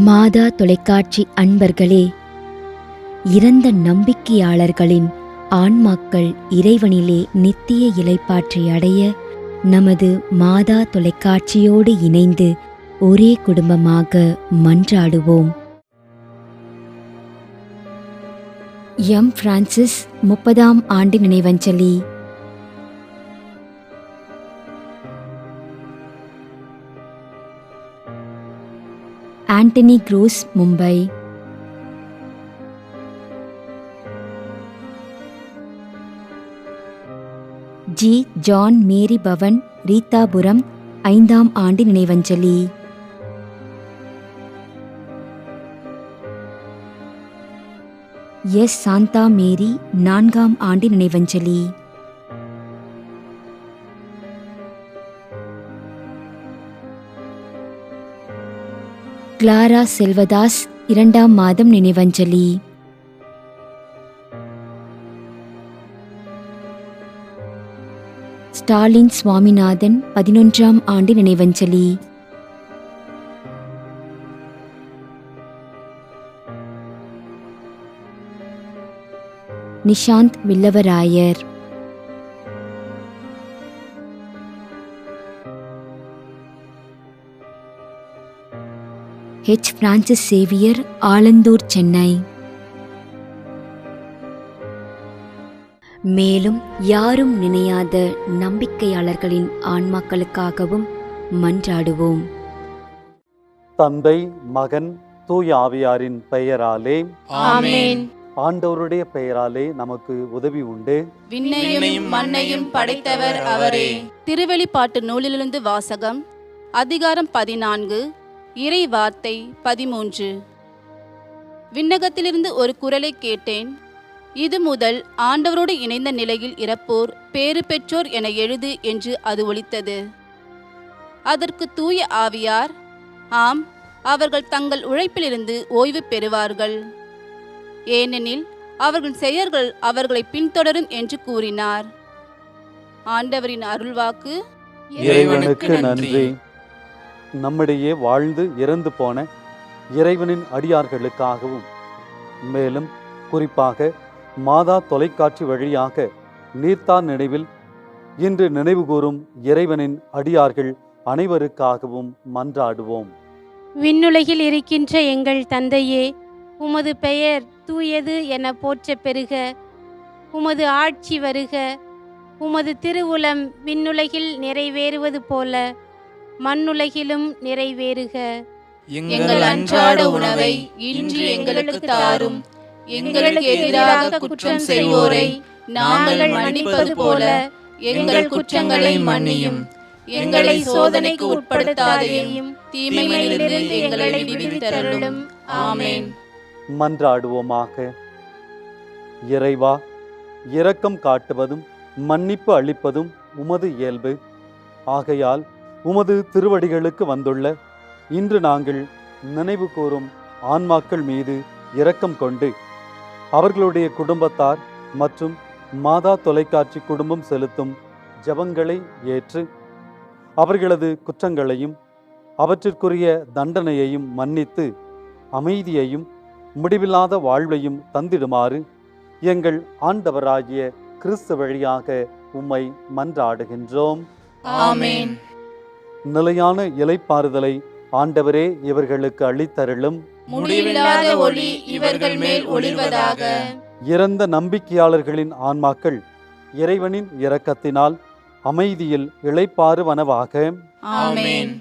மாதா தொலைக்காட்சி அன்பர்களே, இறந்த நம்பிக்கையாளர்களின் ஆன்மாக்கள் இறைவனிலே நித்திய இளைப்பாற்றி அடைய நமது மாதா தொலைக்காட்சியோடு இணைந்து ஒரே குடும்பமாக மன்றாடுவோம். எம் பிரான்சிஸ் 30ஆம் ஆண்டு நினைவஞ்சலி. Antony Cruz, Mumbai. G. John Mary Bhavan, Reethapuram, 5ஆம் ஆண்டு நினைவஞ்சலி. எஸ். சாந்தா மேரி, 4ஆம் ஆண்டு நினைவஞ்சலி. கிளாரா செல்வதாஸ், 2ஆம் மாதம் நினைவஞ்சலி. ஸ்டாலின் சுவாமிநாதன், 11ஆம் ஆண்டு நினைவஞ்சலி. Nishanth Villavarayar. H. Francis Xavier, Alandur, Chennai. மேலும் யாரும் நினையாத நம்பிக்கையாளர்களின் ஆன்மாக்களுக்காகவும் மன்றாடுவோம். தந்தை, மகன், தூய ஆவியாரின் பெயராலே ஆமென். ஆண்டவருடைய பெயராலே நமக்கு உதவி உண்டு. விண்ணையும் மண்ணையும் படைத்தவர் அவரே. திருவெளிப்பாட்டு நூலிலிருந்து வாசகம். அதிகாரம் 14, இறை வார்த்தை 13. விண்ணகத்திலிருந்து ஒரு குரலை கேட்டேன். இது முதல் ஆண்டவரோடு இணைந்த நிலையில் இறப்போர் பேறு பெற்றோர் என எழுது என்று அது ஒலித்தது. அதற்கு தூய ஆவியார், ஆம், அவர்கள் தங்கள் உழைப்பிலிருந்து ஓய்வு பெறுவார்கள், ஏனெனில் அவர்கள் செயல்கள் அவர்களை பின்தொடரும் என்று கூறினார். ஆண்டவரின் அருள்வாக்கு. இறைவனுக்கு நன்றி. நம்மிடையே வாழ்ந்து இறந்து போன இறைவனின் அடியார்களுக்காகவும், மேலும் குறிப்பாக மாதா தொலைக்காட்சி வழியாக நீர்த்தார் நினைவில் இன்று நினைவு கூறும் இறைவனின் அடியார்கள் அனைவருக்காகவும் மன்றாடுவோம். விண்ணுலகில் இருக்கின்ற எங்கள் தந்தையே, உமது பெயர் தூயது என போற்ற பெறுக. உமது ஆட்சி வருக. உமது திருவுளம் விண்ணுலகில் நிறைவேறுவது போல மண்ணுலகிலும் நிறைவேறுக. எங்கள் அன்றாட உணவை இன்று எங்களுக்கு தாரும். எங்களுக்கு எதிராக குற்றம் செய்வோரை நாங்கள் மன்னிப்பது போல எங்கள் குற்றங்களை மன்னியும். எங்களை சோதனைக்கு உட்படுத்தாதேயும், தீமையிலிருந்து எங்களை விடுவித்தருளும். ஆமென். மன்றாடுவோமாக. இறைவா, இரக்கம் காட்டுவதும் மன்னிப்பு அளிப்பதும் உமது இயல்பு. ஆகையால் உமது திருவடிகளுக்கு வந்துள்ள இன்று நாங்கள் நினைவு கூறும் ஆன்மாக்கள் மீது இரக்கம் கொண்டு அவர்களுடைய குடும்பத்தார் மற்றும் மாதா தொலைக்காட்சி குடும்பம் செலுத்தும் ஜெபங்களை ஏற்று அவர்களது குற்றங்களையும் அவற்றிற்குரிய தண்டனையையும் மன்னித்து அமைதியையும் முடிவில்லாத வாழ்வையும் தந்திடுமாறு எங்கள் ஆண்டவராகிய கிறிஸ்து வழியாக உம்மை மன்றாடுகின்றோம். ஆமென். நிலையான இளைப்பாறுதலை ஆண்டவரே இவர்களுக்கு அளித்தருளும். முடிவில்லாத ஒளி இவர்கள் மேல் ஒளிர்வதாக. இறந்த நம்பிக்கையாளர்களின் ஆன்மாக்கள் இறைவனின் இரக்கத்தினால் அமைதியில் இளைப்பாறுவனவாக. ஆமென்.